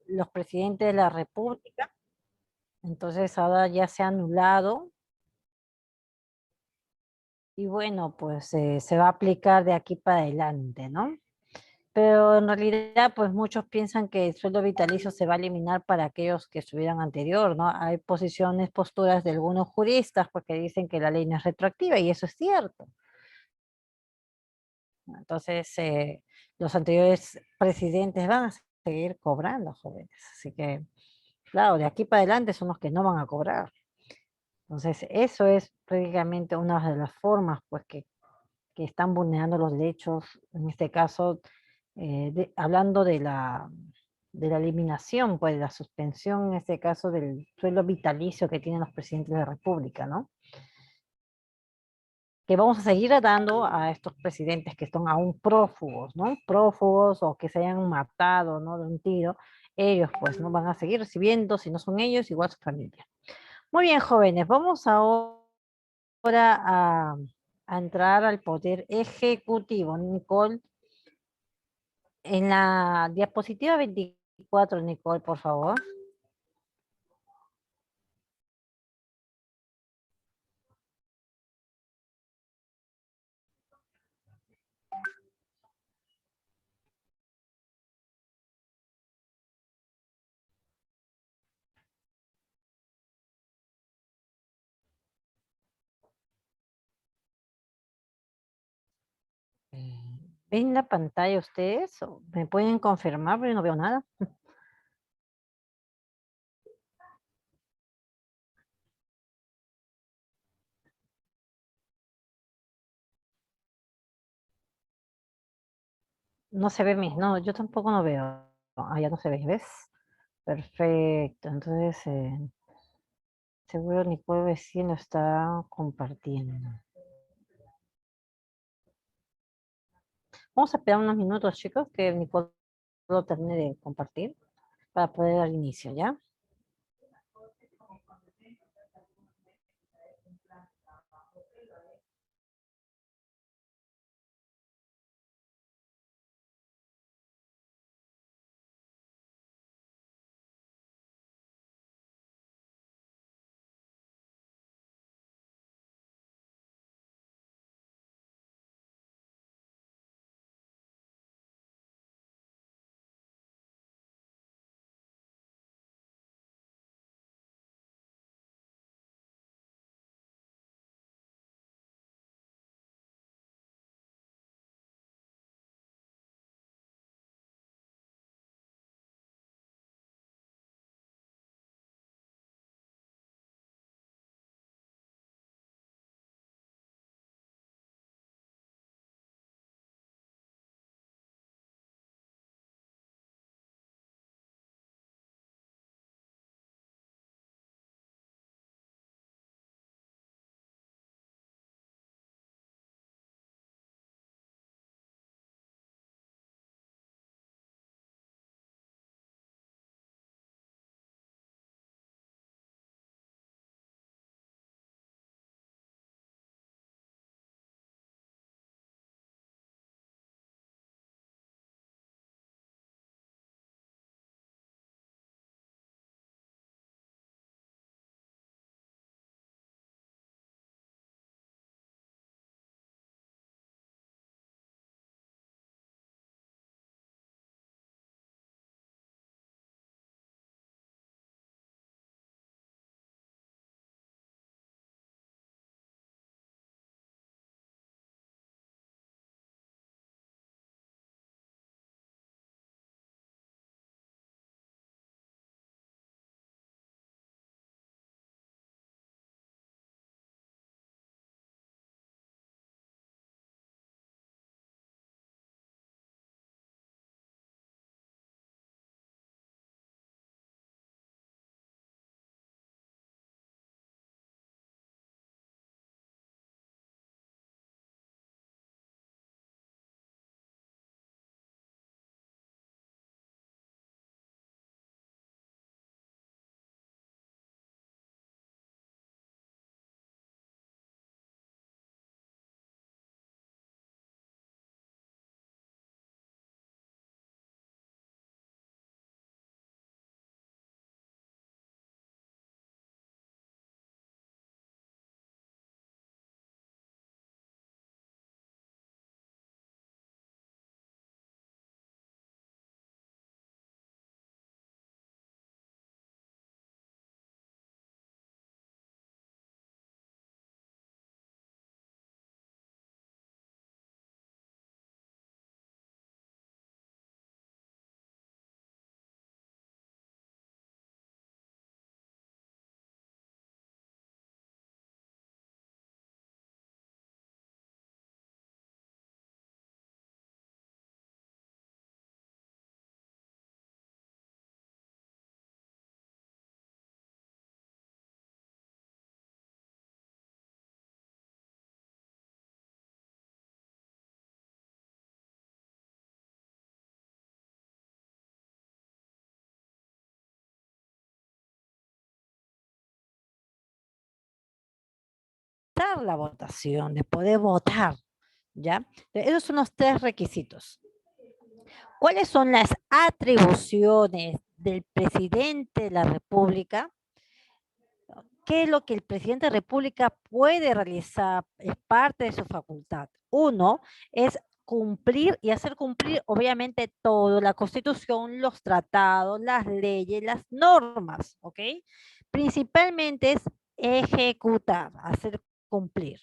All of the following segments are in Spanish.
los presidentes de la República. Entonces ahora ya se ha anulado y bueno, pues se va a aplicar de aquí para adelante, ¿no? Pero en realidad, pues muchos piensan que el sueldo vitalicio se va a eliminar para aquellos que estuvieran anterior, ¿no? Hay posiciones, posturas de algunos juristas, pues que dicen que la ley no es retroactiva y eso es cierto. Entonces, los anteriores presidentes van a seguir cobrando, jóvenes. Así que, claro, de aquí para adelante son los que no van a cobrar. Entonces, eso es prácticamente una de las formas, pues, que están vulnerando los derechos, en este caso, hablando de la eliminación, pues, de la suspensión, en este caso, del sueldo vitalicio que tienen los presidentes de la República, ¿no? Que vamos a seguir dando a estos presidentes que son aún prófugos, ¿no? Prófugos o que se hayan matado, ¿no? De un tiro, ellos pues no van a seguir recibiendo, si no son ellos, igual su familia. Muy bien, jóvenes, vamos ahora a, a entrar al poder ejecutivo. Nicole, en la diapositiva 24, Nicole, por favor. ¿Ven la pantalla ustedes? ¿O ¿Me pueden confirmar? Porque no veo nada. No se ve no, yo tampoco no veo. Ah, ya no se ve, ¿ves? Perfecto, entonces seguro Nicole vecino está compartiendo. Vamos a esperar unos minutos, chicos, que Nicole lo termine de compartir para poder dar inicio, ¿ya? ganar la votación, de poder votar, ¿ya? Esos son los 3 requisitos. ¿Cuáles son las atribuciones del presidente de la República? ¿Qué es lo que el presidente de la República puede realizar? Es parte de su facultad. Uno es cumplir y hacer cumplir, obviamente, todo, la Constitución, los tratados, las leyes, las normas, ¿ok? Principalmente es ejecutar, hacer cumplir.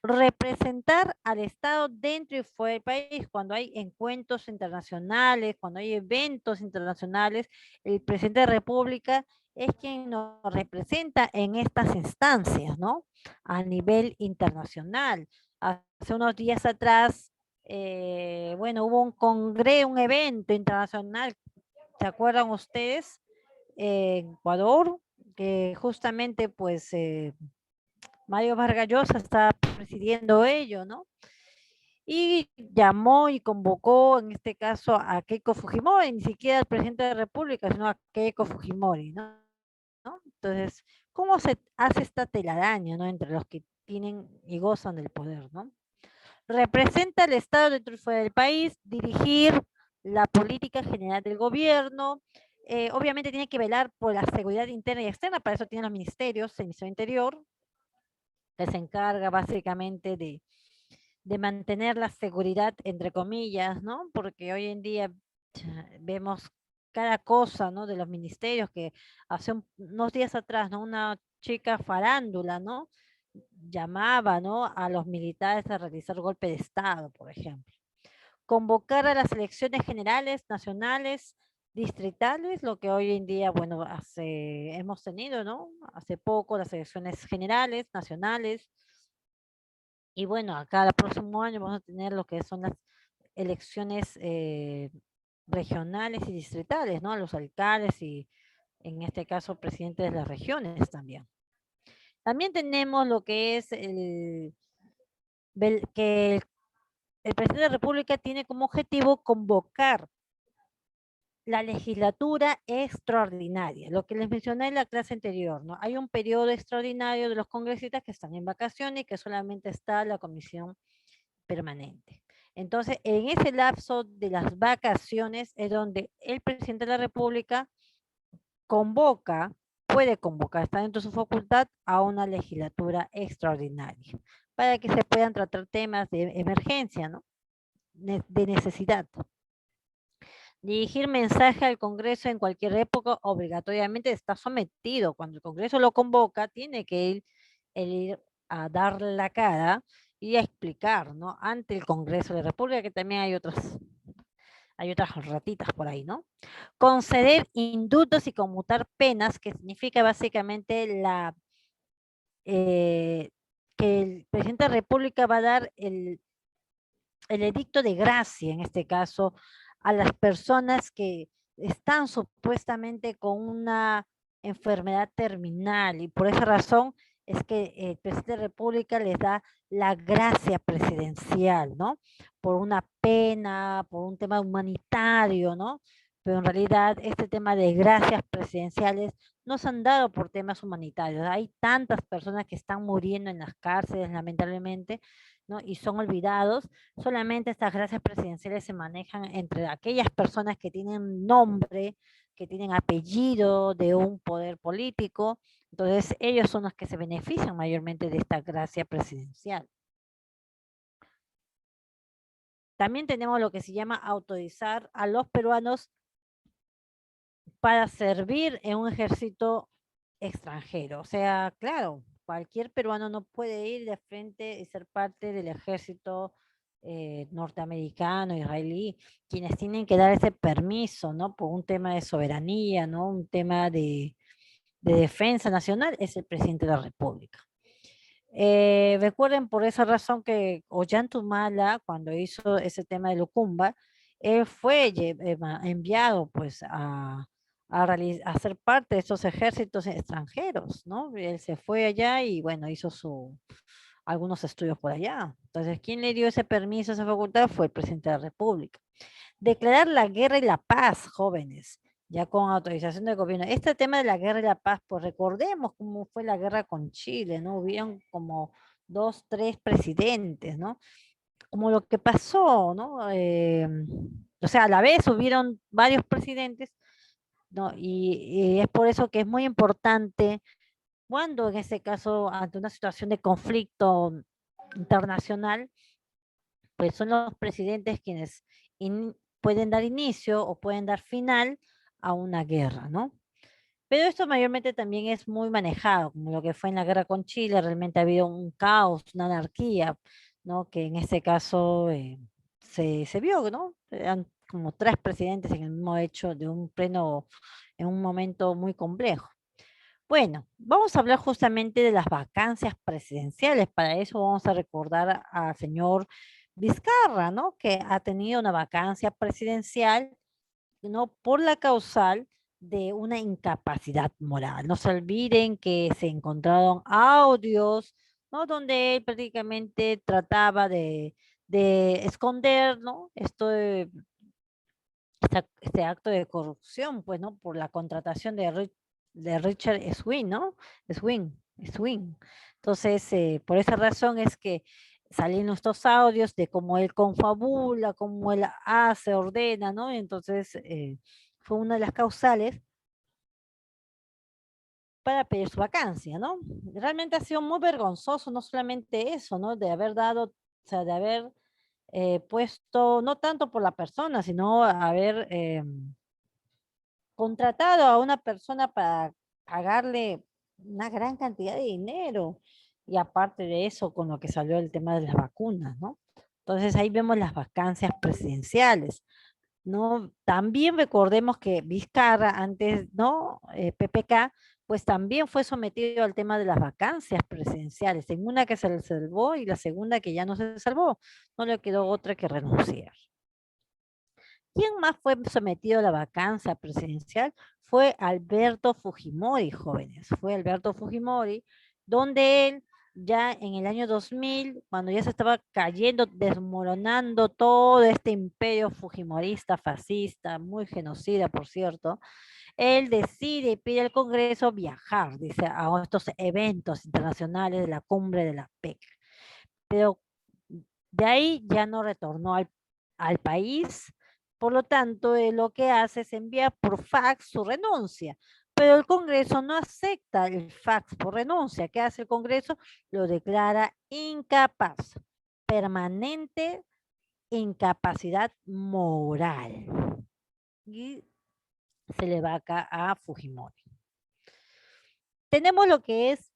Representar al Estado dentro y fuera del país, cuando hay encuentros internacionales, cuando hay eventos internacionales, el presidente de la República es quien nos representa en estas instancias, ¿no? A nivel internacional. Hace unos días atrás, bueno, hubo un congreso, un evento internacional, ¿se acuerdan ustedes? En Ecuador, que justamente pues Mario Vargas Llosa está presidiendo ello, ¿no? Y llamó y convocó, en este caso, a Keiko Fujimori, ni siquiera al presidente de la República, sino a Keiko Fujimori, ¿no? Entonces, ¿cómo se hace esta telaraña, ¿no? Entre los que tienen y gozan del poder, ¿no? Representa al Estado dentro y fuera del país, dirigir la política general del gobierno, obviamente tiene que velar por la seguridad interna y externa, para eso tienen los ministerios, el Ministerio Interior, que se encarga básicamente de mantener la seguridad, entre comillas, ¿no? Porque hoy en día vemos cada cosa, ¿no? De los ministerios que hace unos días atrás, ¿no? Una chica farándula, ¿no? Llamaba, ¿no? A los militares a realizar golpe de Estado, por ejemplo. Convocar a las elecciones generales, nacionales, distritales, lo que hoy en día, bueno, hemos tenido, ¿no? Hace poco las elecciones generales, nacionales, y bueno, acá el próximo año vamos a tener lo que son las elecciones regionales y distritales, ¿no? Los alcaldes y en este caso presidentes de las regiones también. También tenemos lo que es que el presidente de la República tiene como objetivo convocar la legislatura extraordinaria, lo que les mencioné en la clase anterior, ¿no? Hay un periodo extraordinario de los congresistas que están en vacaciones y que solamente está la comisión permanente. Entonces, en ese lapso de las vacaciones es donde el presidente de la República convoca, puede convocar, está dentro de su facultad, a una legislatura extraordinaria para que se puedan tratar temas de emergencia, ¿no? De necesidad. Dirigir mensaje al Congreso en cualquier época obligatoriamente está sometido. Cuando el Congreso lo convoca, tiene que ir a dar la cara y a explicar, ¿no? Ante el Congreso de la República, que también hay otras ratitas por ahí, ¿no? Conceder indultos y conmutar penas, que significa básicamente que el presidente de la República va a dar el edicto de gracia, en este caso, a las personas que están supuestamente con una enfermedad terminal, y por esa razón es que el presidente de la República les da la gracia presidencial, ¿no? Por una pena, por un tema humanitario, ¿no? Pero en realidad este tema de gracias presidenciales no se han dado por temas humanitarios. Hay tantas personas que están muriendo en las cárceles, lamentablemente, ¿no? Y son olvidados. Solamente estas gracias presidenciales se manejan entre aquellas personas que tienen nombre, que tienen apellido de un poder político. Entonces, ellos son los que se benefician mayormente de esta gracia presidencial. También tenemos lo que se llama autorizar a los peruanos para servir en un ejército extranjero. O sea, claro, cualquier peruano no puede ir de frente y ser parte del ejército norteamericano, israelí, quienes tienen que dar ese permiso, ¿no? Por un tema de soberanía, ¿no? Un tema de defensa nacional, es el presidente de la República. Recuerden por esa razón que Ollantaytamala, cuando hizo ese tema de Lucumba, él fue enviado pues a ser parte de esos ejércitos extranjeros, ¿no? Él se fue allá y bueno, hizo algunos estudios por allá. Entonces, ¿quién le dio ese permiso, esa facultad? Fue el presidente de la República. Declarar la guerra y la paz, jóvenes, ya con autorización del gobierno. Este tema de la guerra y la paz, pues recordemos cómo fue la guerra con Chile, ¿no? Hubieron como 2, 3 presidentes, ¿no? Como lo que pasó, ¿no? O sea, a la vez hubieron varios presidentes, ¿no? Y es por eso que es muy importante cuando en este caso, ante una situación de conflicto internacional, pues son los presidentes quienes pueden dar inicio o pueden dar final a una guerra, ¿no? Pero esto mayormente también es muy manejado, como lo que fue en la guerra con Chile, realmente ha habido un caos, una anarquía, ¿no? Que en este caso se vio, ¿no? Eran como 3 presidentes en el mismo hecho de un pleno, en un momento muy complejo. Bueno, vamos a hablar justamente de las vacancias presidenciales. Para eso vamos a recordar al señor Vizcarra, ¿no? Que ha tenido una vacancia presidencial, ¿no? Por la causal de una incapacidad moral. No se olviden que se encontraron audios, ¿no? Donde él prácticamente trataba de esconder, ¿no? Este acto de corrupción, pues, ¿no? Por la contratación de Richard Swing, ¿no? Swing. Entonces, por esa razón es que salieron estos audios de cómo él confabula, cómo él hace, ordena, ¿no? Entonces, fue una de las causales para pedir su vacancia, ¿no? Realmente ha sido muy vergonzoso, no solamente eso, ¿no? De haber dado, o sea, de haber puesto, no tanto por la persona, sino haber contratado a una persona para pagarle una gran cantidad de dinero. Y aparte de eso, con lo que salió el tema de las vacunas, ¿no? Entonces ahí vemos las vacancias presidenciales, ¿no? También recordemos que Vizcarra, antes, ¿no? PPK, pues también fue sometido al tema de las vacancias presidenciales, en una que se le salvó y la segunda que ya no se salvó, no le quedó otra que renunciar. ¿Quién más fue sometido a la vacancia presidencial? Fue Alberto Fujimori, jóvenes. Fue Alberto Fujimori, donde él ya en el año 2000, cuando ya se estaba cayendo, desmoronando todo este imperio fujimorista, fascista, muy genocida, por cierto, él decide y pide al Congreso viajar, dice, a estos eventos internacionales de la cumbre de la PEC. Pero de ahí ya no retornó al país, por lo tanto, lo que hace es enviar por fax su renuncia, pero el Congreso no acepta el fax por renuncia. ¿Qué hace el Congreso? Lo declara incapaz, permanente incapacidad moral. Y se le va acá a Fujimori. Tenemos lo que es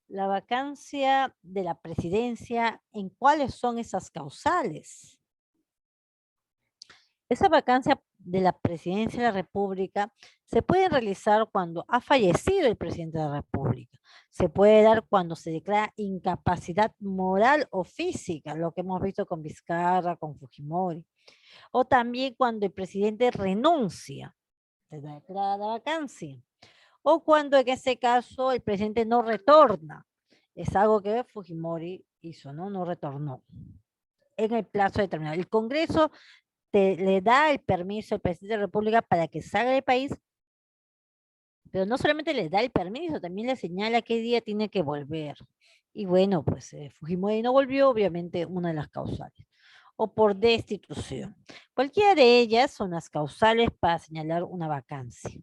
la vacancia de la presidencia. ¿En cuáles son esas causales? Esa vacancia de la presidencia de la República se puede realizar cuando ha fallecido el presidente de la República. Se puede dar cuando se declara incapacidad moral o física, lo que hemos visto con Vizcarra, con Fujimori. O también cuando el presidente renuncia, se declara la vacancia. O cuando en ese caso el presidente no retorna. Es algo que Fujimori hizo, ¿no? No retornó en el plazo determinado. El Congreso le da el permiso al presidente de la República para que salga del país, pero no solamente le da el permiso, también le señala qué día tiene que volver. Y bueno, pues Fujimori no volvió, obviamente una de las causales, o por destitución. Cualquiera de ellas son las causales para señalar una vacancia.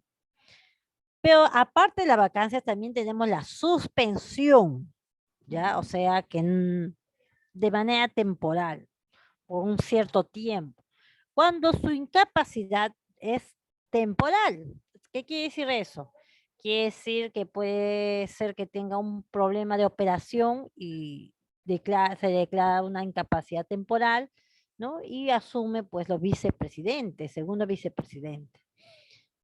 Pero aparte de la vacancia, también tenemos la suspensión, ¿ya? O sea, que de manera temporal, por un cierto tiempo. Cuando su incapacidad es temporal. ¿Qué quiere decir eso? Quiere decir que puede ser que tenga un problema de operación y se declara una incapacidad temporal, ¿no? Y asume pues los vicepresidentes, segundo vicepresidente,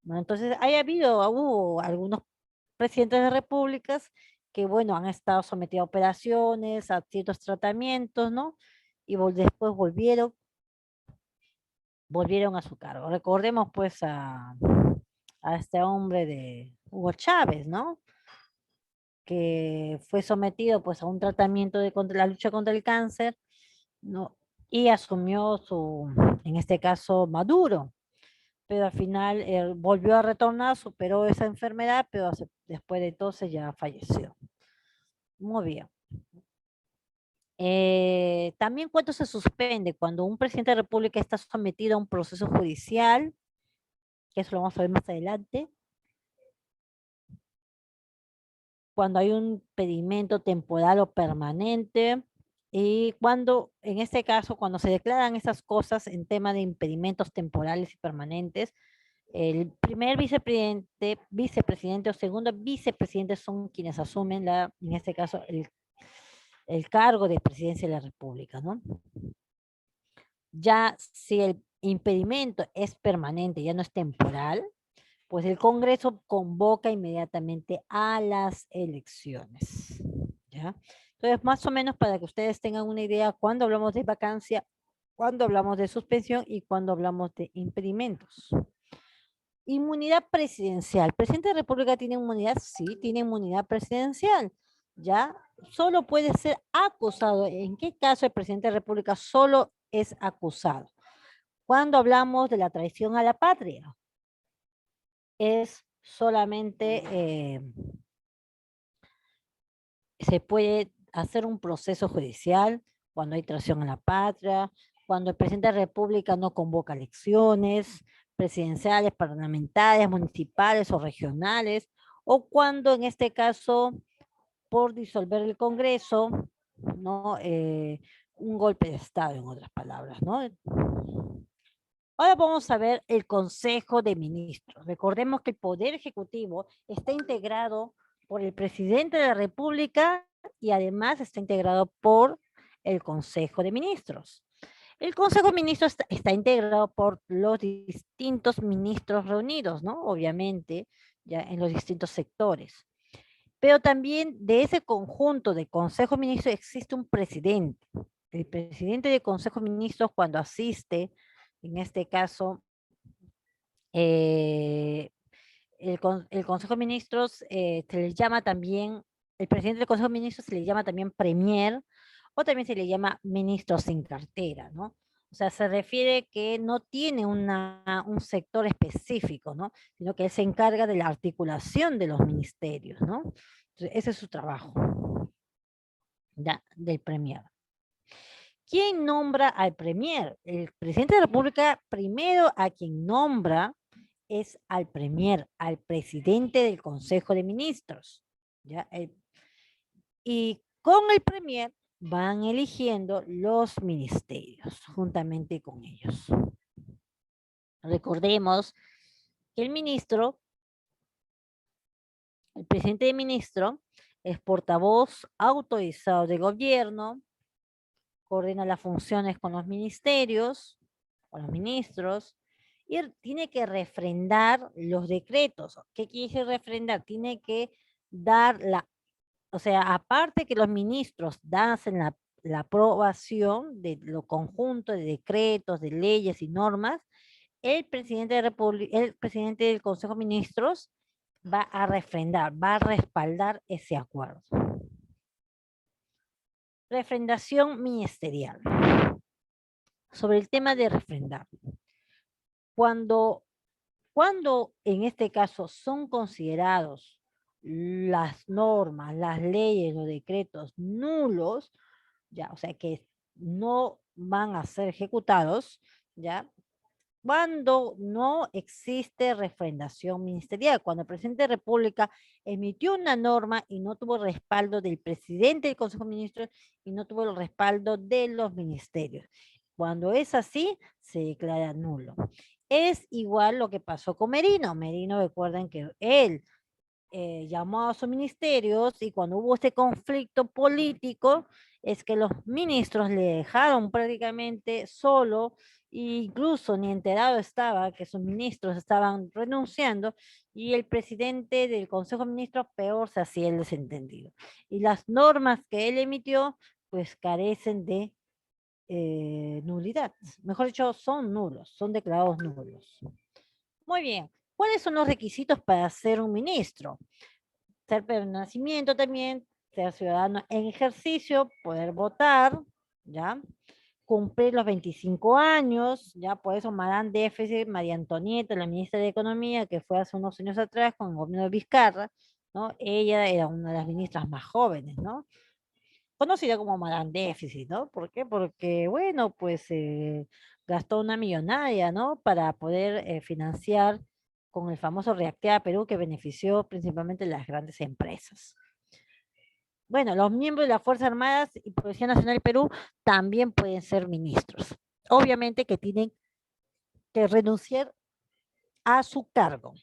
¿no? Entonces, hubo algunos presidentes de repúblicas que, bueno, han estado sometidos a operaciones, a ciertos tratamientos, ¿no? Y después volvieron a su cargo. Recordemos pues a este hombre de Hugo Chávez, ¿no? Que fue sometido pues a un tratamiento contra la lucha contra el cáncer, ¿no? Y asumió en este caso, Maduro. Pero al final él volvió a retornar, superó esa enfermedad, pero después de entonces ya falleció. Muy bien. También cuánto se suspende cuando un presidente de la República está sometido a un proceso judicial, que eso lo vamos a ver más adelante, cuando hay un impedimento temporal o permanente, y cuando, en este caso, cuando se declaran esas cosas en tema de impedimentos temporales y permanentes, el primer vicepresidente o segundo vicepresidente son quienes asumen en este caso, el cargo de presidencia de la República, ¿no? Ya si el impedimento es permanente, ya no es temporal, pues el Congreso convoca inmediatamente a las elecciones, ¿ya? Entonces, más o menos para que ustedes tengan una idea, cuando hablamos de vacancia, cuando hablamos de suspensión y cuando hablamos de impedimentos. Inmunidad presidencial. ¿El presidente de la República tiene inmunidad? Sí, tiene inmunidad presidencial, ¿ya? Solo puede ser acusado. ¿En qué caso el presidente de la República solo es acusado? Cuando hablamos de la traición a la patria, es solamente, se puede hacer un proceso judicial cuando hay traición a la patria, cuando el presidente de la República no convoca elecciones presidenciales, parlamentarias, municipales o regionales, o cuando en este caso, por disolver el Congreso, ¿no? Un golpe de Estado, en otras palabras, ¿no? Ahora vamos a ver el Consejo de Ministros. Recordemos que el Poder Ejecutivo está integrado por el Presidente de la República y además está integrado por el Consejo de Ministros. El Consejo de Ministros está integrado por los distintos ministros reunidos, ¿no? Obviamente, ya en los distintos sectores. Pero también de ese conjunto de Consejo de Ministros existe un presidente. El presidente del Consejo de Ministros cuando asiste, en este caso, eh, el Consejo de Ministros se le llama también, el presidente del Consejo de Ministros se le llama también premier o también se le llama ministro sin cartera, ¿no? O sea, se refiere que no tiene un sector específico, ¿no? Sino que él se encarga de la articulación de los ministerios, ¿no? Entonces, ese es su trabajo, ¿ya? Del premier. ¿Quién nombra al premier? El presidente de la República primero a quien nombra es al premier, al presidente del Consejo de Ministros. ¿Ya? Y con el premier van eligiendo los ministerios juntamente con ellos. Recordemos que el ministro, el presidente de ministro, es portavoz autorizado de gobierno, coordina las funciones con los ministerios, con los ministros, y tiene que refrendar los decretos. ¿Qué quiere decir refrendar? Tiene que dar o sea, aparte que los ministros hacen la aprobación de lo conjunto de decretos, de leyes y normas, el presidente de República, el presidente del Consejo de Ministros va a refrendar, va a respaldar ese acuerdo. Refrendación ministerial. Sobre el tema de refrendar. Cuando en este caso son considerados las normas, las leyes, los decretos nulos, ya, o sea que no van a ser ejecutados, ya, cuando no existe refrendación ministerial, cuando el presidente de la República emitió una norma y no tuvo respaldo del presidente del Consejo de Ministros y no tuvo el respaldo de los ministerios. Cuando es así, se declara nulo. Es igual lo que pasó con Merino. Merino, recuerden que él llamó a sus ministerios y cuando hubo este conflicto político, es que los ministros le dejaron prácticamente solo, e incluso ni enterado estaba que sus ministros estaban renunciando y el presidente del Consejo de Ministros peor se hacía el desentendido. Y las normas que él emitió, pues carecen de nulidad. Mejor dicho, son nulos, son declarados nulos. Muy bien. ¿Cuáles son los requisitos para ser un ministro? Ser de nacimiento también, ser ciudadano en ejercicio, poder votar, ¿ya? Cumplir los 25 años, ¿ya? Por eso Madame Déficit, María Antonieta, la ministra de Economía, que fue hace unos años atrás con el gobierno de Vizcarra, ¿no? Ella era una de las ministras más jóvenes, ¿no? Conocida como Madame Déficit, ¿no? ¿Por qué? Porque, bueno, pues gastó una millonaria, ¿no? Para poder financiar con el famoso Reactiva Perú que benefició principalmente las grandes empresas. Bueno, los miembros de las Fuerzas Armadas y Policía Nacional del Perú también pueden ser ministros. Obviamente que tienen que renunciar a su cargo.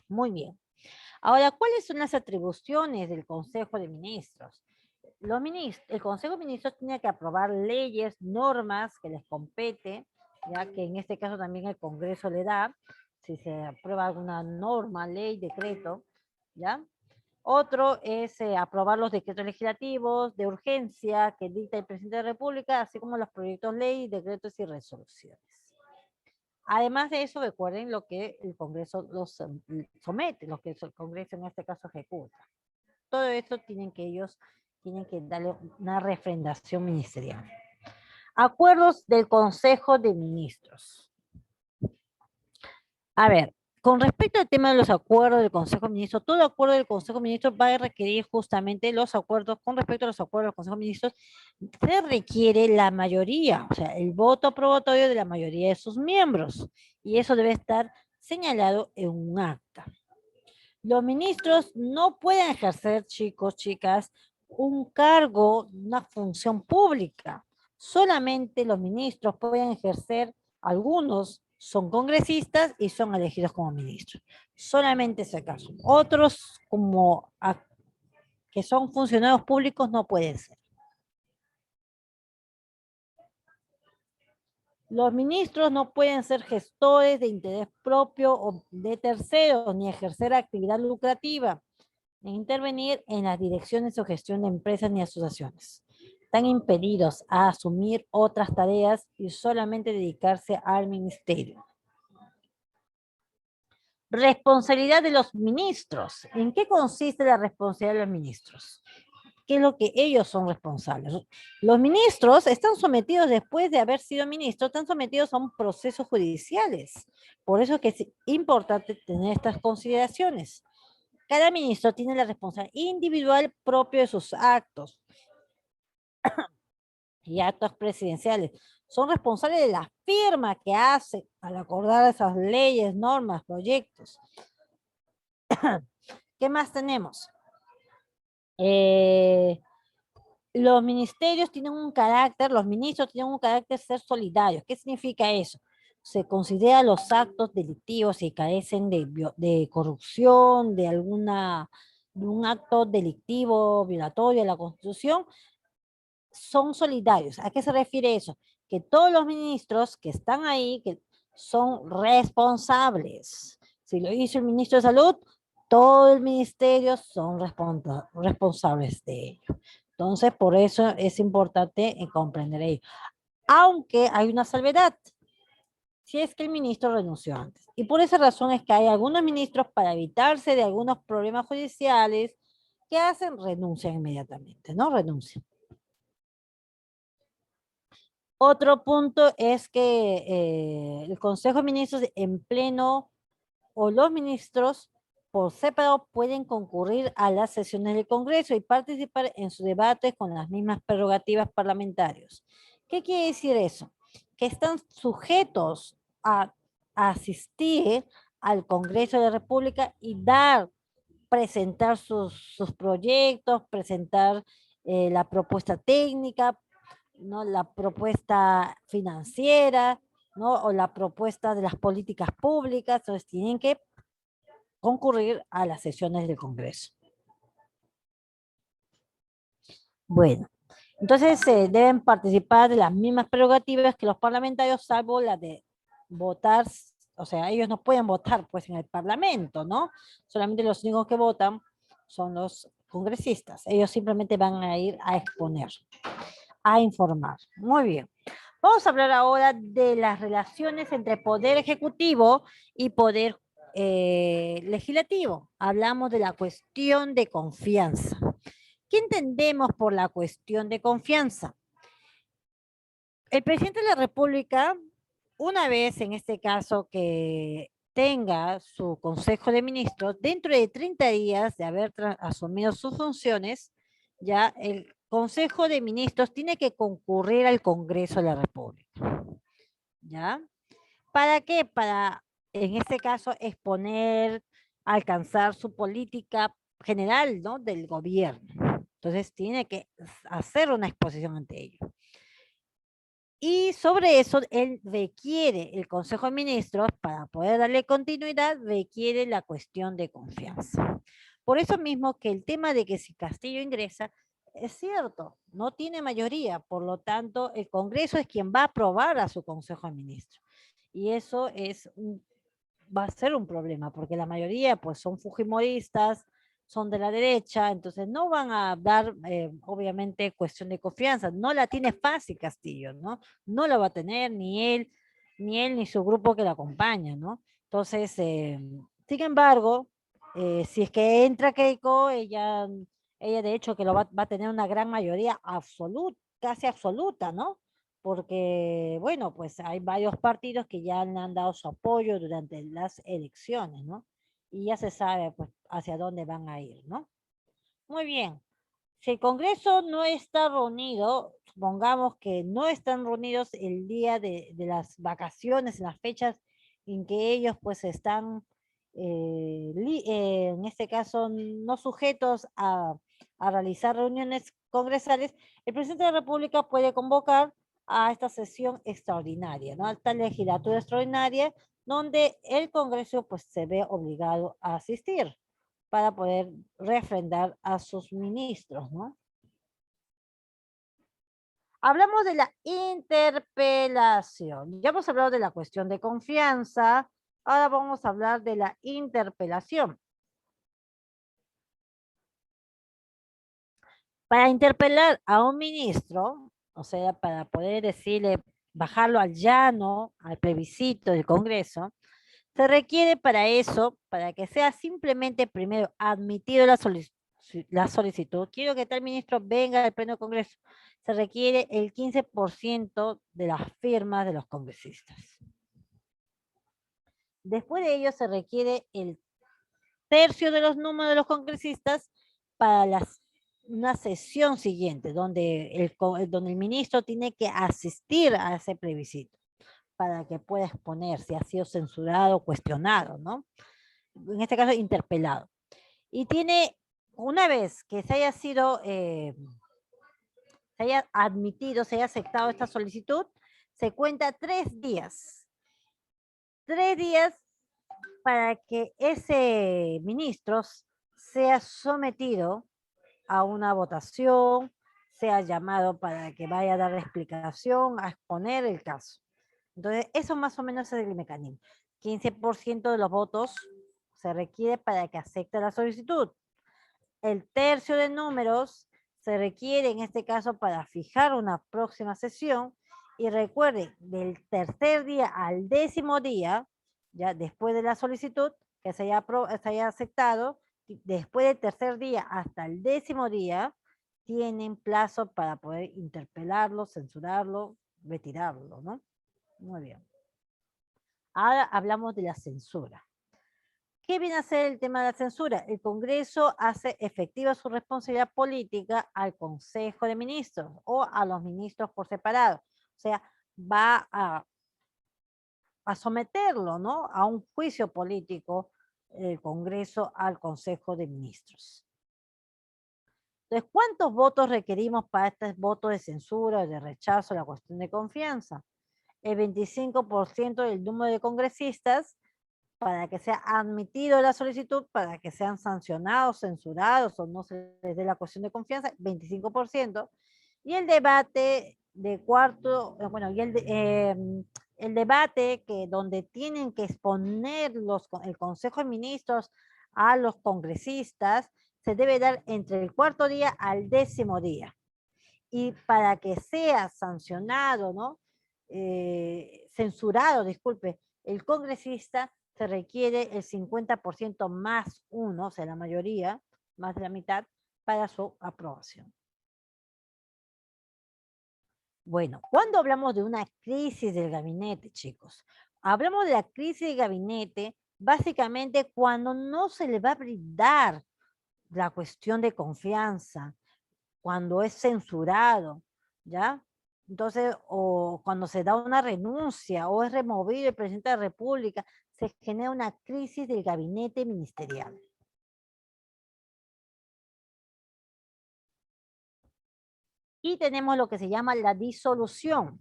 Muy bien. Ahora, ¿cuáles son las atribuciones del Consejo de Ministros? El Consejo de Ministros tiene que aprobar leyes, normas que les compete, ya que en este caso también el Congreso le da, si se aprueba alguna norma, ley, decreto, ¿ya? Otro es aprobar los decretos legislativos de urgencia que dicta el presidente de la República, así como los proyectos de ley, decretos y resoluciones. Además de eso, recuerden lo que el Congreso los somete, lo que el Congreso en este caso ejecuta. Todo esto tienen que darle una refrendación ministerial. Acuerdos del Consejo de Ministros. A ver, con respecto al tema de los acuerdos del Consejo de Ministros, todo acuerdo del Consejo de Ministros va a requerir justamente los acuerdos, con respecto a los acuerdos del Consejo de Ministros, se requiere la mayoría, o sea, el voto aprobatorio de la mayoría de sus miembros, y eso debe estar señalado en un acta. Los ministros no pueden ejercer, chicos, chicas, un cargo, una función pública. Solamente los ministros pueden ejercer, algunos son congresistas y son elegidos como ministros. Solamente ese caso. Otros, como que son funcionarios públicos, no pueden ser. Los ministros no pueden ser gestores de interés propio o de terceros, ni ejercer actividad lucrativa, ni intervenir en las direcciones o gestión de empresas ni asociaciones. Están impedidos a asumir otras tareas y solamente dedicarse al ministerio. Responsabilidad de los ministros. ¿En qué consiste la responsabilidad de los ministros? ¿Qué es lo que ellos son responsables? Los ministros están sometidos, después de haber sido ministros, están sometidos a un proceso judiciales. Por eso que es importante tener estas consideraciones. Cada ministro tiene la responsabilidad individual propia de sus actos y actos presidenciales. Son responsables de la firma que hace al acordar esas leyes, normas, proyectos. ¿Qué más tenemos? Los ministerios tienen un carácter, los ministros tienen un carácter ser solidarios. ¿Qué significa eso? Se considera los actos delictivos si carecen de corrupción, de un acto delictivo, violatorio de la Constitución, son solidarios. ¿A qué se refiere eso? Que todos los ministros que están ahí, que son responsables. Si lo hizo el ministro de Salud, todo el ministerio son responsables de ello. Entonces, por eso es importante comprender ello. Aunque hay una salvedad, si es que el ministro renunció antes. Y por esa razón es que hay algunos ministros, para evitarse de algunos problemas judiciales, que hacen, renuncian inmediatamente, ¿no? Renuncian. Otro punto es que el Consejo de Ministros en pleno o los ministros por separado pueden concurrir a las sesiones del Congreso y participar en su debate con las mismas prerrogativas parlamentarias. ¿Qué quiere decir eso? Que están sujetos a asistir al Congreso de la República y presentar sus proyectos, presentar la propuesta técnica, ¿no? La propuesta financiera, ¿no? O la propuesta de las políticas públicas. Entonces tienen que concurrir a las sesiones del Congreso. Bueno, entonces deben participar de las mismas prerrogativas que los parlamentarios, salvo la de votar, o sea, ellos no pueden votar pues en el Parlamento, ¿no? Solamente los únicos que votan son los congresistas. Ellos simplemente van a ir a exponer, a informar. Muy bien. Vamos a hablar ahora de las relaciones entre poder ejecutivo y poder legislativo. Hablamos de la cuestión de confianza. ¿Qué entendemos por la cuestión de confianza? El presidente de la República, una vez en este caso que tenga su Consejo de Ministros, dentro de 30 días de haber asumido sus funciones, ya el Consejo de Ministros tiene que concurrir al Congreso de la República. ¿Ya? ¿Para qué? Para, en este caso, exponer, alcanzar su política general, ¿no? Del gobierno. Entonces tiene que hacer una exposición ante ello. Y sobre eso, él requiere, el Consejo de Ministros, para poder darle continuidad, requiere la cuestión de confianza. Por eso mismo que el tema de que si Castillo ingresa, es cierto, no tiene mayoría, por lo tanto, el Congreso es quien va a aprobar a su Consejo de Ministros. Y eso va a ser un problema, porque la mayoría pues son fujimoristas, son de la derecha, entonces no van a dar, obviamente, cuestión de confianza. No la tiene fácil Castillo, ¿no? No la va a tener ni su grupo que la acompaña, ¿no? Entonces, sin embargo, si es que entra Keiko, ella de hecho que va a tener una gran mayoría absoluta, casi absoluta, ¿no? Porque, bueno, pues hay varios partidos que ya le han dado su apoyo durante las elecciones, ¿no? Y ya se sabe, pues, hacia dónde van a ir, ¿no? Muy bien. Si el Congreso no está reunido, supongamos que no están reunidos el día de las vacaciones, en las fechas en que ellos pues están, en este caso, no sujetos a realizar reuniones congresales, el presidente de la República puede convocar a esta sesión extraordinaria, ¿no? A esta legislatura extraordinaria, donde el Congreso pues se ve obligado a asistir para poder refrendar a sus ministros, ¿no? Hablamos de la interpelación. Ya hemos hablado de la cuestión de confianza, ahora vamos a hablar de la interpelación. Para interpelar a un ministro, o sea, para poder decirle, bajarlo al llano, al plebiscito del Congreso, se requiere para eso, para que sea simplemente primero admitido la solicitud. Quiero que tal ministro venga al pleno Congreso. Se requiere el 15% de las firmas de los congresistas. Después de ello se requiere el tercio de los números de los congresistas para una sesión siguiente, donde el ministro tiene que asistir a ese plebiscito para que pueda exponer si ha sido censurado o cuestionado, ¿no? En este caso, interpelado. Y tiene, una vez que se haya admitido, se haya aceptado esta solicitud, se cuenta 3 días. 3 días para que ese ministro sea sometido a una votación, sea llamado para que vaya a dar explicación, a exponer el caso. Entonces, eso más o menos es el mecanismo. 15% de los votos se requiere para que acepte la solicitud. El tercio de números se requiere en este caso para fijar una próxima sesión. Y recuerden, del tercer día al 10º día, ya después de la solicitud que se haya aceptado, después del tercer día hasta el 10º día, tienen plazo para poder interpelarlo, censurarlo, retirarlo, ¿no? Muy bien. Ahora hablamos de la censura. ¿Qué viene a ser el tema de la censura? El Congreso hace efectiva su responsabilidad política al Consejo de Ministros o a los ministros por separado. O sea, va a someterlo, ¿no? A un juicio político el Congreso al Consejo de Ministros. Entonces, ¿cuántos votos requerimos para este voto de censura o de rechazo a la cuestión de confianza? El 25% del número de congresistas para que sea admitido la solicitud, para que sean sancionados, censurados o no se les dé la cuestión de confianza, 25%. Y el debate de cuarto, bueno, el debate que donde tienen que exponer el Consejo de Ministros a los congresistas, se debe dar entre el cuarto día al 10º día. Y para que sea sancionado, ¿no? Censurado, disculpe, el congresista, se requiere el 50% más uno, o sea, la mayoría, más de la mitad, para su aprobación. Bueno, cuando hablamos de una crisis del gabinete, chicos, hablamos de la crisis del gabinete básicamente cuando no se le va a brindar la cuestión de confianza, cuando es censurado, ¿ya? Entonces, o cuando se da una renuncia o es removido el presidente de la República, se genera una crisis del gabinete ministerial. Y tenemos lo que se llama la disolución.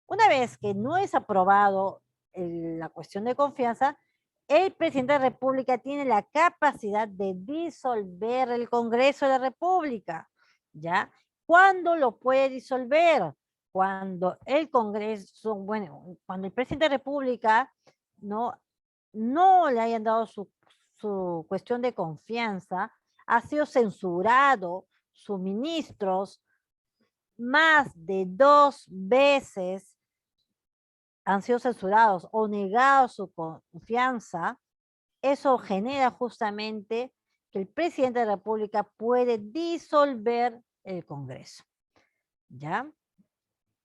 Una vez que no es aprobado la cuestión de confianza, el presidente de la República tiene la capacidad de disolver el Congreso de la República, ¿ya? ¿Cuándo lo puede disolver? Cuando el Congreso, bueno, cuando el presidente de la República no le hayan dado su cuestión de confianza, ha sido censurado, sus ministros más de 2 veces han sido censurados o negados su confianza, eso genera justamente que el presidente de la República puede disolver el Congreso. ¿Ya?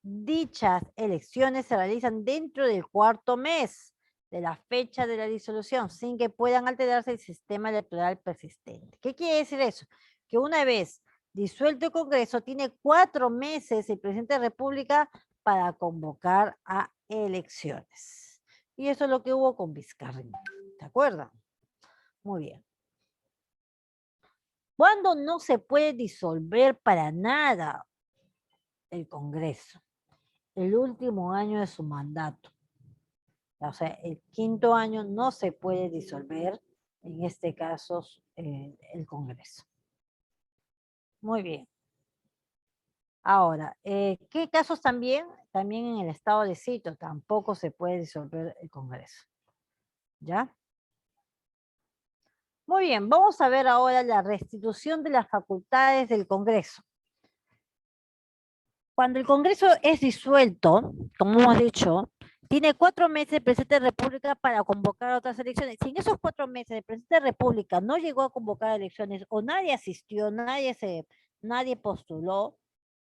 Dichas elecciones se realizan dentro del 4.º mes de la fecha de la disolución, sin que puedan alterarse el sistema electoral persistente. ¿Qué quiere decir eso? Que una vez disuelto el Congreso, tiene 4 meses el presidente de la República para convocar a elecciones. Y eso es lo que hubo con Vizcarra. ¿De acuerdo? Muy bien. ¿Cuándo no se puede disolver para nada el Congreso? El último año de su mandato. O sea, el 5.º año no se puede disolver, en este caso, el Congreso. Muy bien. Ahora, ¿qué casos también? También en el estado de sitio tampoco se puede disolver el Congreso. ¿Ya? Muy bien, vamos a ver ahora la restitución de las facultades del Congreso. Cuando el Congreso es disuelto, como hemos dicho, tiene 4 meses el presidente de la República para convocar otras elecciones. Si en esos 4 meses el presidente de la República no llegó a convocar elecciones o nadie asistió, nadie postuló,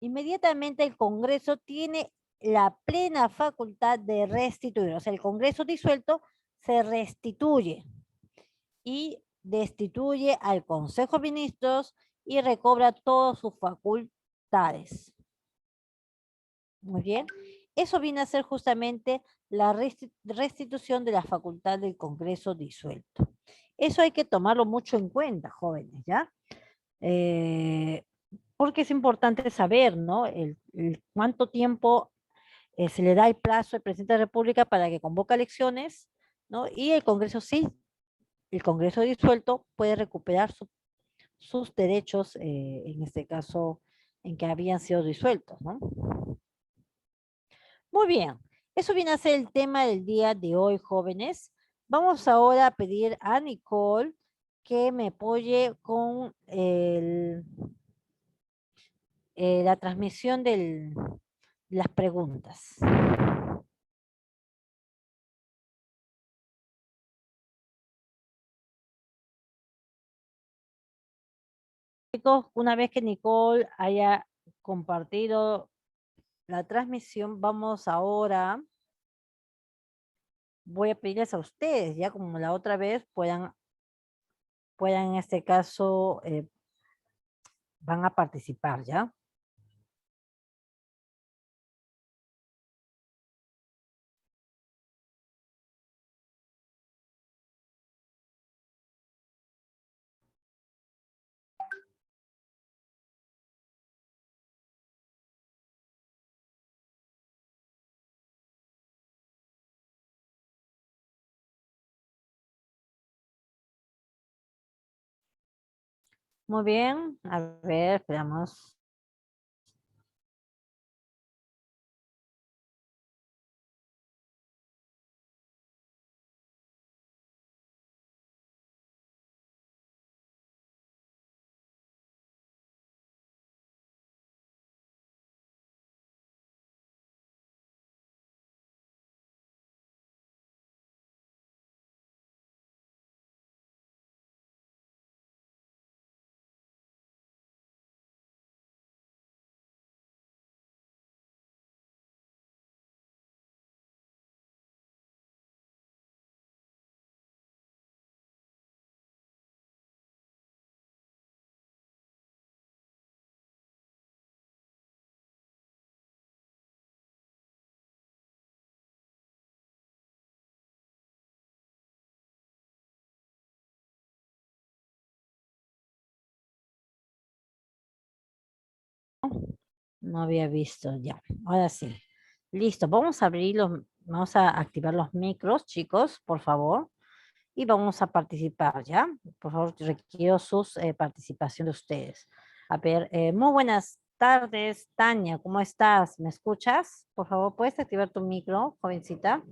inmediatamente el Congreso tiene la plena facultad de restituir. O sea, el Congreso disuelto se restituye y destituye al Consejo de Ministros y recobra todas sus facultades. Muy bien. Eso viene a ser justamente la restitución de la facultad del Congreso disuelto. Eso hay que tomarlo mucho en cuenta, jóvenes, ¿ya? Porque es importante saber, ¿no? Cuánto tiempo se le da el plazo al presidente de la República para que convoque elecciones, ¿no? Y el Congreso sí, el Congreso disuelto puede recuperar sus derechos, en este caso, en que habían sido disueltos, ¿no? Muy bien, eso viene a ser el tema del día de hoy, jóvenes. Vamos ahora a pedir a Nicole que me apoye con la transmisión de las preguntas. Chicos, una vez que Nicole haya compartido la transmisión, vamos ahora, voy a pedirles a ustedes, ya como la otra vez, puedan en este caso, van a participar, ¿ya? Muy bien, a ver, esperamos. No había visto ya. Ahora sí. Listo. Vamos a activar los micros, chicos, por favor. Y vamos a participar, ¿ya? Por favor, requiero sus participación de ustedes. A ver, muy buenas tardes, Tania, ¿cómo estás? ¿Me escuchas? Por favor, ¿puedes activar tu micro, jovencita?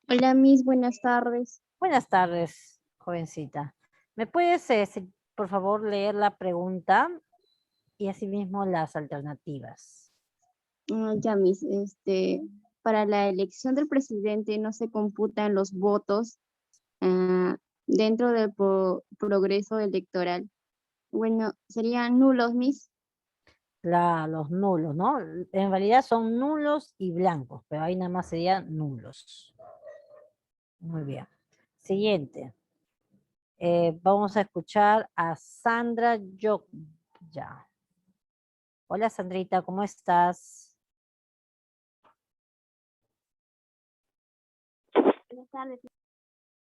Hola, Miss, buenas tardes. Buenas tardes, jovencita. ¿Me puedes, por favor, leer la pregunta y asimismo las alternativas? Ya, Miss, para la elección del presidente no se computan los votos ah, dentro del progreso electoral. Bueno, serían nulos, Miss. Los nulos, ¿no? En realidad son nulos y blancos, pero ahí nada más serían nulos. Muy bien. Siguiente. Vamos a escuchar a Sandra Yokya. Hola Sandrita, ¿cómo estás? Buenas tardes.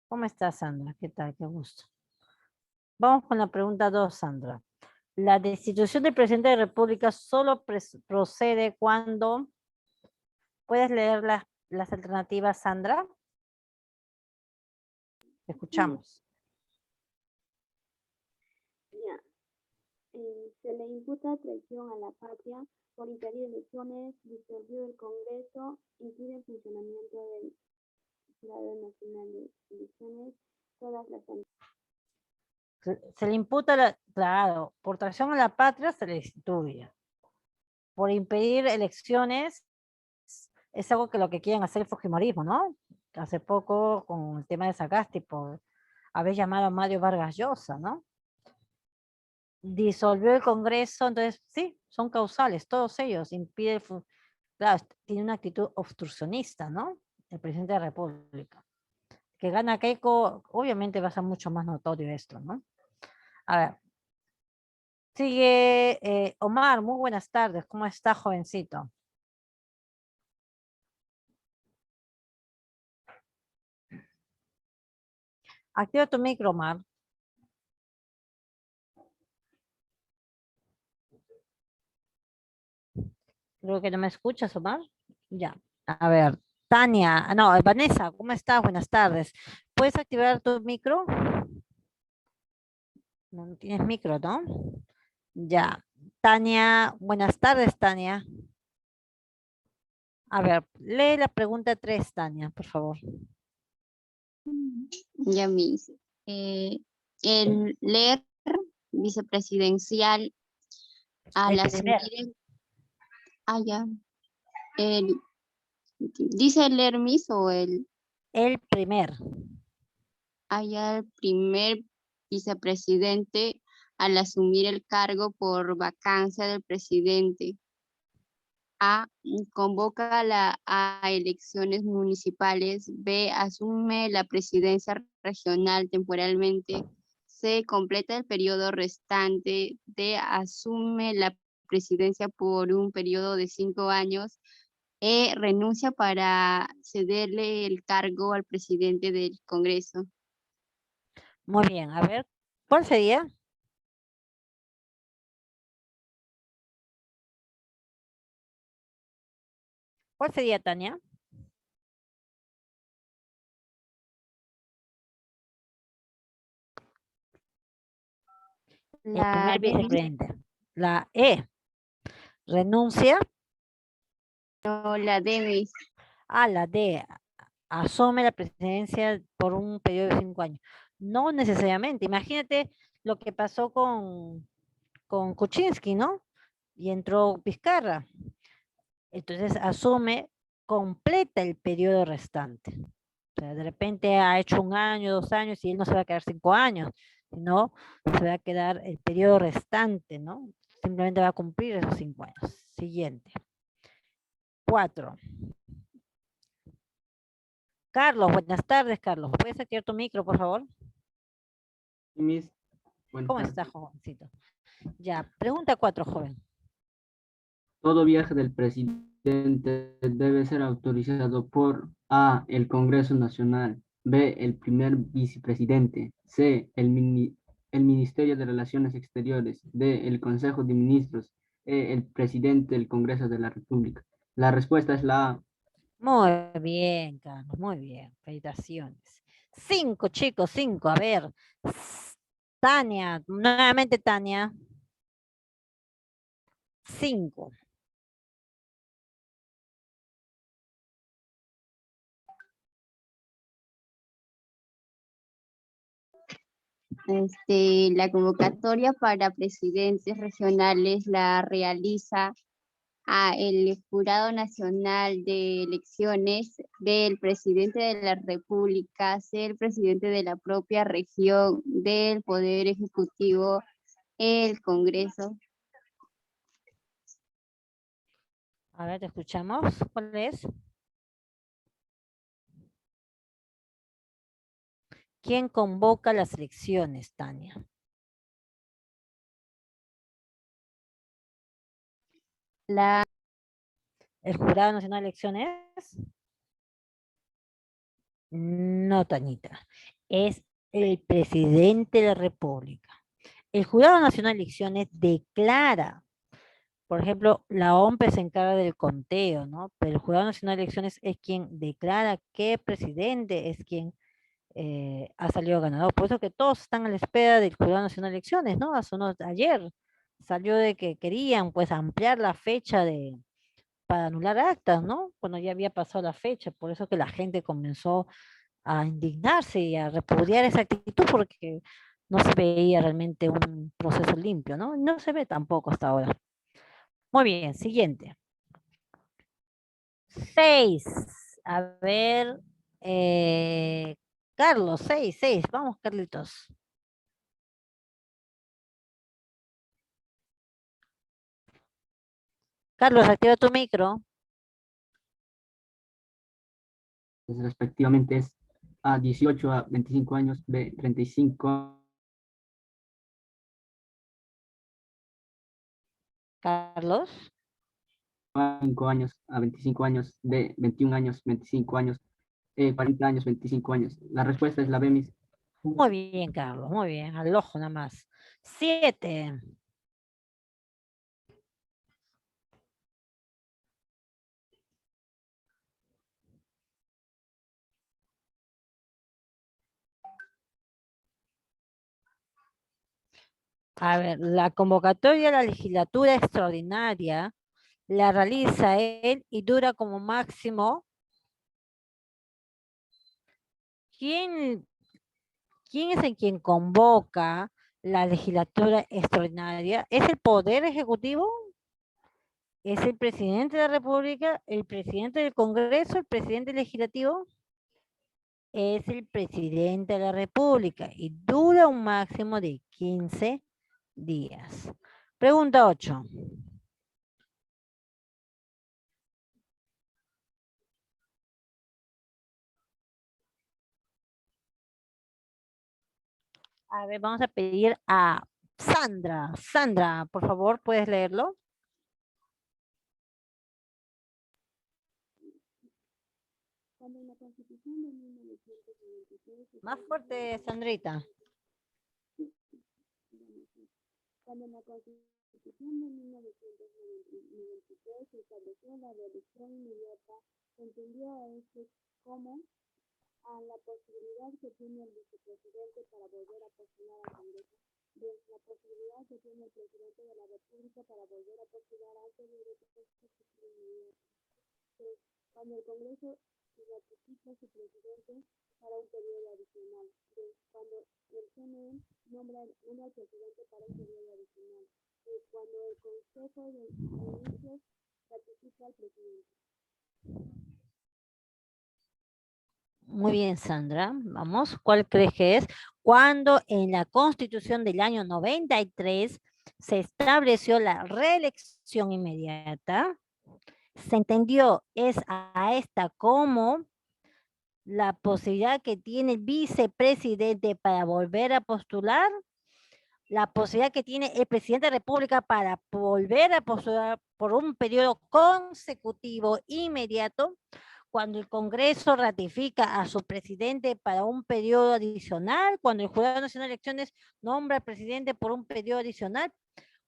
¿Cómo estás, Sandra? ¿Qué tal? Qué gusto. Vamos con la pregunta 2, Sandra. La destitución del presidente de la República solo procede cuando... ¿Puedes leer las alternativas, Sandra? Te escuchamos. Ya, se le imputa traición a la patria por impedir elecciones, disolver el Congreso, impide el funcionamiento del Jurado Nacional de Elecciones, todas las Se le imputa, claro, por traición a la patria se le destituye. Por impedir elecciones es algo que lo que quieren hacer el fujimorismo, ¿no? Hace poco con el tema de Sagasti por haber llamado a Mario Vargas Llosa, ¿no? Disolvió el Congreso, entonces sí, son causales, todos ellos impide claro, tiene una actitud obstruccionista, ¿no? El presidente de la República. Que gana Keiko, obviamente va a ser mucho más notorio esto, ¿no? A ver, sigue Omar, muy buenas tardes, ¿cómo está, jovencito? Activa tu micro, Omar. Creo que no me escuchas, Omar. Ya. A ver, Tania, no, Vanessa, ¿cómo estás? Buenas tardes. ¿Puedes activar tu micro? No tienes micro, ¿no? Ya. Tania, buenas tardes, Tania. A ver, lee la pregunta 3, Tania, por favor. Ya, Miss. El leer vicepresidencial al El asumir primer. ya, el, dice el Hermis o El primer. allá el primer vicepresidente al asumir el cargo por vacancia del presidente. A, convoca a elecciones municipales. B, asume la presidencia regional temporalmente. C, completa el periodo restante. D, asume la presidencia por un periodo de 5 años. E, renuncia para cederle el cargo al presidente del Congreso. Muy bien, a ver, ¿cuál sería? ¿Cuál sería, Tania? El La primer D, vicepresidente. La E, renuncia. no, la D, Miss. A la D, asume la presidencia por un periodo de 5 años. No necesariamente. Imagínate lo que pasó con Kuczynski, ¿no? Y entró Vizcarra. Entonces asume, completa el periodo restante. O sea, de repente ha hecho 1 año, 2 años y él no se va a quedar 5 años, sino se va a quedar el periodo restante, ¿no? Simplemente va a cumplir esos 5 años. Siguiente. 4. Carlos, buenas tardes, Carlos. ¿Puedes activar tu micro, por favor? Miss, buenas ¿Cómo tardes. está, jovencito? Ya, pregunta 4, joven. Todo viaje del presidente debe ser autorizado por A, el Congreso Nacional, B, el primer vicepresidente, C, el Ministerio de Relaciones Exteriores, D, el Consejo de Ministros, E, el Presidente del Congreso de la República. La respuesta es la A. Muy bien, Carlos, muy bien. Felicitaciones. 5, chicos, 5. A ver. Tania, nuevamente Tania. 5. La convocatoria para presidentes regionales la realiza el Jurado Nacional de Elecciones del Presidente de la República, el Presidente de la propia región, del Poder Ejecutivo, el Congreso. A ver, te escuchamos. ¿Cuál es? ¿Quién convoca las elecciones, Tania? ¿El Jurado Nacional de Elecciones? No, Tanita. Es el presidente de la República. El Jurado Nacional de Elecciones declara, por ejemplo, la OMPE se encarga del conteo, ¿no? Pero el Jurado Nacional de Elecciones es quien declara qué presidente es quien ha salido ganador. Por eso que todos están a la espera del Jurado Nacional de Elecciones, ¿no? Ayer salió de que querían pues ampliar la fecha para anular actas, ¿no? Cuando ya había pasado la fecha, por eso que la gente comenzó a indignarse y a repudiar esa actitud porque no se veía realmente un proceso limpio, ¿no? No se ve tampoco hasta ahora. Muy bien, siguiente. 6. A ver, Carlos, 6, 6. Vamos, Carlitos. Carlos, activa tu micro. Pues, respectivamente es A, 18 a 25 años, B, 35 Carlos. 5 años a 25 años, D, 21 años, 25 años, E, 40 años, 25 años. La respuesta es la B, mis. Muy bien, Carlos, muy bien. Al ojo nada más. 7. A ver, la convocatoria de la legislatura extraordinaria la realiza él y dura como máximo. ¿Quién es el quien convoca la legislatura extraordinaria? ¿Es el Poder Ejecutivo? ¿Es el presidente de la República? ¿El presidente del Congreso? ¿El presidente legislativo? Es el presidente de la República y dura un máximo de 15 días. Pregunta 8. A ver, vamos a pedir a Sandra. Sandra, por favor, ¿puedes leerlo? Cuando en la Constitución de 1996 Más fuerte, Sandrita. Cuando en la Constitución de 1993 se estableció la reelección inmediata, se entendió a esto como a la posibilidad que tiene el vicepresidente para volver a postular al Congreso, de la posibilidad que tiene el presidente de la República para volver a postular antes de reelección inmediata. Cuando el Congreso ratifica a su presidente para un periodo adicional, cuando el CNE nombra al presidente para un periodo adicional, cuando el Consejo de Ministros ratifica al presidente. Muy bien, Sandra. Vamos, ¿cuál crees que es? Cuando en la Constitución del año 93 se estableció la reelección inmediata, se entendió a esta como la posibilidad que tiene el vicepresidente para volver a postular, la posibilidad que tiene el presidente de la República para volver a postular por un periodo consecutivo inmediato, Cuando el Congreso ratifica a su presidente para un periodo adicional, cuando el Jurado Nacional de Elecciones nombra al presidente por un periodo adicional,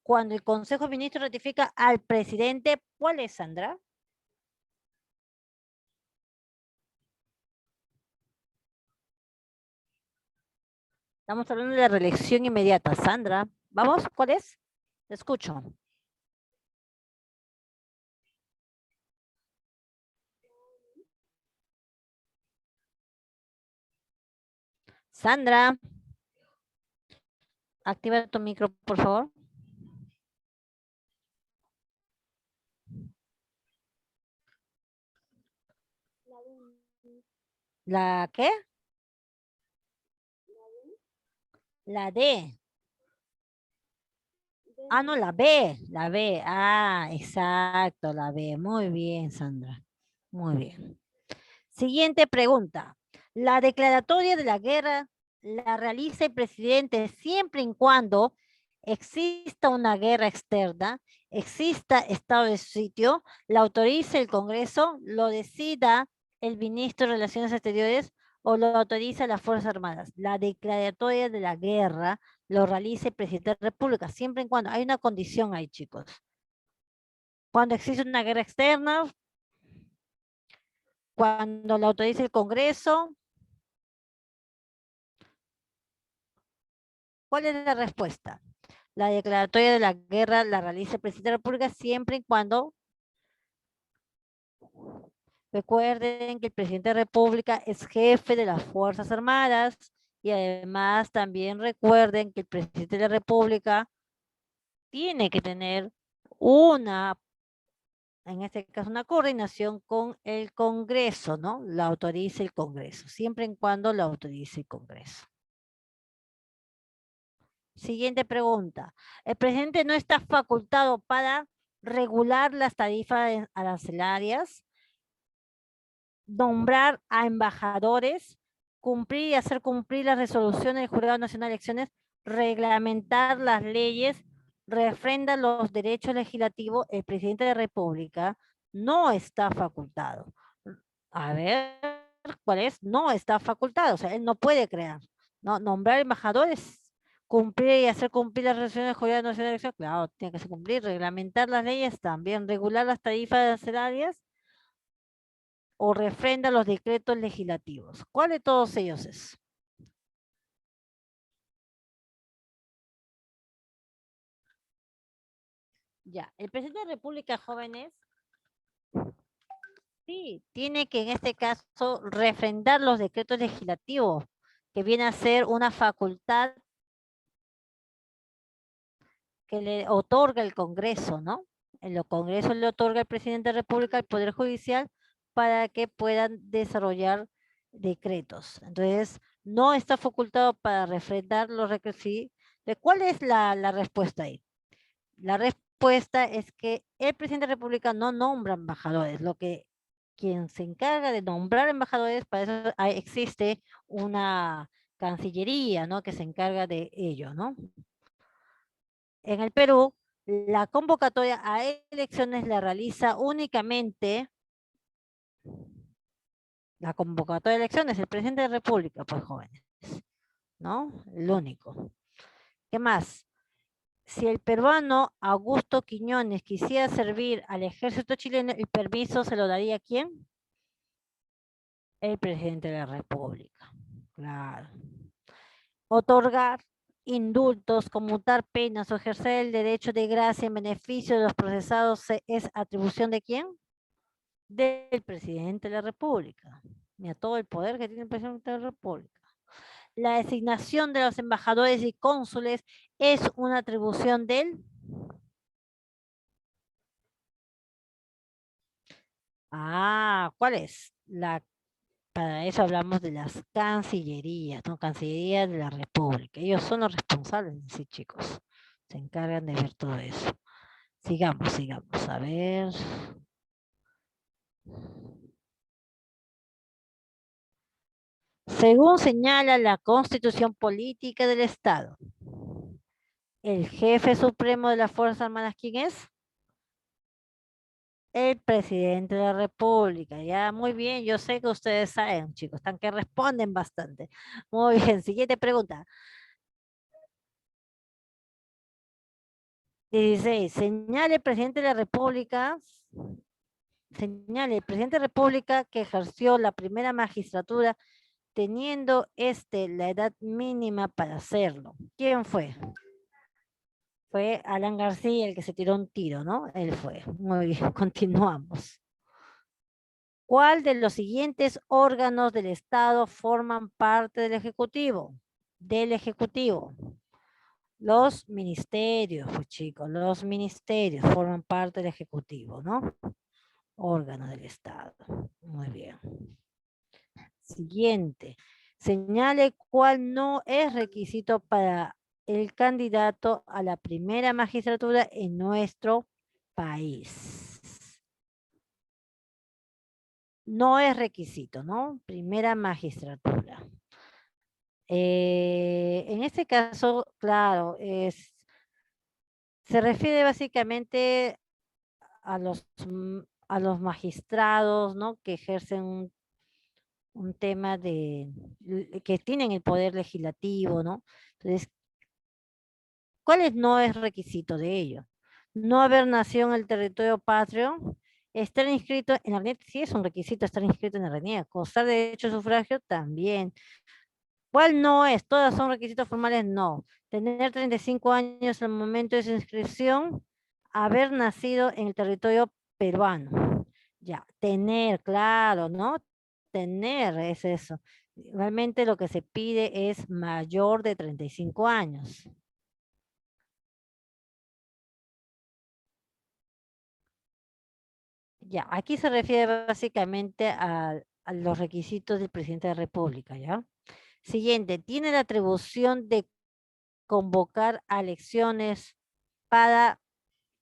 cuando el Consejo de Ministros ratifica al presidente, ¿cuál es, Sandra? Estamos hablando de la reelección inmediata. Sandra, ¿vamos? ¿Cuál es? Te escucho. Sandra, activa tu micro, por favor. ¿La qué? La D. Ah, no, la B. La B. Ah, exacto, la B. Muy bien, Sandra. Muy bien. Siguiente pregunta. La declaratoria de la guerra la realiza el presidente siempre y cuando exista una guerra externa, exista estado de sitio, la autorice el Congreso, lo decida el ministro de Relaciones Exteriores o lo autoriza las Fuerzas Armadas. La declaratoria de la guerra lo realiza el presidente de la República, siempre y cuando hay una condición ahí, chicos. Cuando existe una guerra externa, cuando lo autorice el Congreso. ¿Cuál es la respuesta? La declaratoria de la guerra la realiza el presidente de la República siempre y cuando recuerden que el presidente de la República es jefe de las Fuerzas Armadas y además también recuerden que el presidente de la República tiene que tener una, en este caso, una coordinación con el Congreso, ¿no? La autorice el Congreso, siempre y cuando la autorice el Congreso. Siguiente pregunta. El presidente no está facultado para regular las tarifas arancelarias, nombrar a embajadores, cumplir y hacer cumplir las resoluciones del Jurado Nacional de Elecciones, reglamentar las leyes, refrenda los derechos legislativos. El presidente de la República no está facultado. A ver, ¿cuál es? No está facultado, o sea, él no puede crear. ¿No? Nombrar embajadores, cumplir y hacer cumplir las resoluciones del Jurado Nacional de Elecciones, claro, tiene que ser cumplir, reglamentar las leyes también, regular las tarifas arancelarias o refrenda los decretos legislativos. ¿Cuál de todos ellos es? Ya, el presidente de la República, jóvenes, sí, tiene que en este caso refrendar los decretos legislativos, que viene a ser una facultad que le otorga el Congreso, ¿no? El Congreso le otorga al presidente de la República el Poder Judicial para que puedan desarrollar decretos. Entonces, no está facultado para refrendar los requisitos. ¿Cuál es la respuesta ahí? La respuesta es que el presidente de la República no nombra embajadores, lo que quien se encarga de nombrar embajadores, para eso existe una cancillería, ¿no? Que se encarga de ello, ¿no? En el Perú, la convocatoria a elecciones la realiza únicamente la convocatoria de elecciones, el presidente de la República, pues jóvenes, ¿no? El único. ¿Qué más? Si el peruano Augusto Quiñones quisiera servir al ejército chileno, el permiso se lo daría ¿a quién? El presidente de la República. Claro. Otorgar indultos, conmutar penas o ejercer el derecho de gracia en beneficio de los procesados es atribución ¿de quién? Del presidente de la República. Mira todo el poder que tiene el presidente de la República. La designación de los embajadores y cónsules es una atribución del... Ah, ¿cuál es? Para eso hablamos de las cancillerías, ¿no? Cancillerías de la República. Ellos son los responsables, sí, chicos. Se encargan de ver todo eso. Sigamos, sigamos. A ver. Según señala la Constitución Política del Estado, el jefe supremo de las Fuerzas Armadas, ¿quién es? El presidente de la República. Ya, muy bien. Yo sé que ustedes saben, chicos. Están que responden bastante. Muy bien. Siguiente pregunta. 16. Señale el presidente de la República. Señale el presidente de la República que ejerció la primera magistratura teniendo la edad mínima para hacerlo. ¿Quién fue? Fue Alan García el que se tiró un tiro, ¿no? Él fue. Muy bien, continuamos. ¿Cuál de los siguientes órganos del Estado forman parte del Ejecutivo? Del Ejecutivo. Los ministerios, pues chicos, los ministerios forman parte del Ejecutivo, ¿no? Órganos del Estado. Muy bien. Siguiente. Señale cuál no es requisito para el candidato a la primera magistratura en nuestro país. No es requisito, ¿no? Primera magistratura. En este caso, claro, se refiere básicamente a a los magistrados, ¿no? Que ejercen un tema que tienen el poder legislativo, ¿no? Entonces, ¿cuál no es requisito de ello? No haber nacido en el territorio patrio, estar inscrito en la RNIEC, sí es un requisito estar inscrito en la RNIEC, constar de derecho a sufragio también. ¿Cuál no es? ¿Todas son requisitos formales? No. Tener 35 años al momento de su inscripción, haber nacido en el territorio peruano. Ya, tener, claro, ¿no? Tener es eso. Realmente lo que se pide es mayor de 35 años. Ya, aquí se refiere básicamente a los requisitos del presidente de la República, ¿ya? Siguiente, tiene la atribución de convocar a elecciones para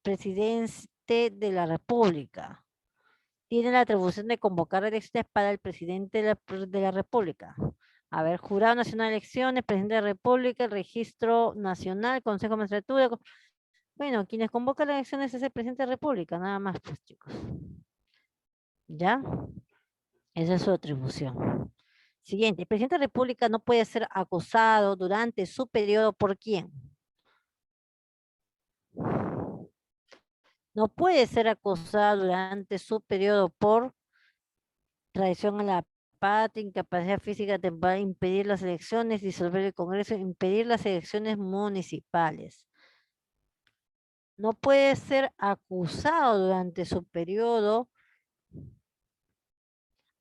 presidente de la República. Tiene la atribución de convocar elecciones para el presidente de la República. A ver, Jurado Nacional de Elecciones, Presidente de la República, Registro Nacional, Consejo de Magistratura. Bueno, quienes convocan las elecciones es el presidente de la República, nada más, pues, chicos. ¿Ya? Esa es su atribución. Siguiente, el presidente de la República no puede ser acusado durante su periodo ¿por quién? No puede ser acusado durante su periodo por traición a la patria, incapacidad física temporal, impedir las elecciones, disolver el Congreso, impedir las elecciones municipales. No puede ser acusado durante su periodo.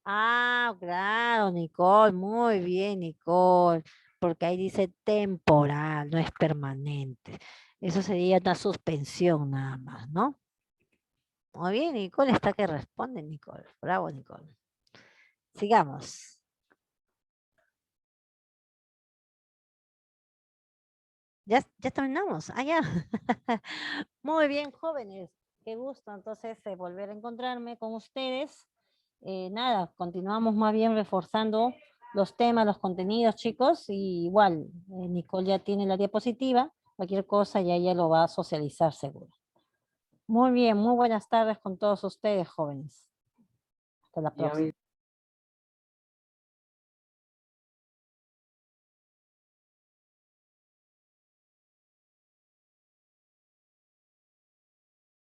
Ah, claro, Nicole, muy bien, Nicole, porque ahí dice temporal, no es permanente. Eso sería una suspensión nada más, ¿no? Muy bien, Nicole, está que responde, Nicole. Bravo, Nicole. Sigamos. Ya terminamos. Ah, ya. Muy bien, jóvenes. Qué gusto entonces volver a encontrarme con ustedes. Nada, continuamos más bien reforzando los temas, los contenidos, chicos. Y igual, Nicole ya tiene la diapositiva. Cualquier cosa ya ella lo va a socializar seguro. Muy bien, muy buenas tardes con todos ustedes, jóvenes. Hasta la Y a próxima. mí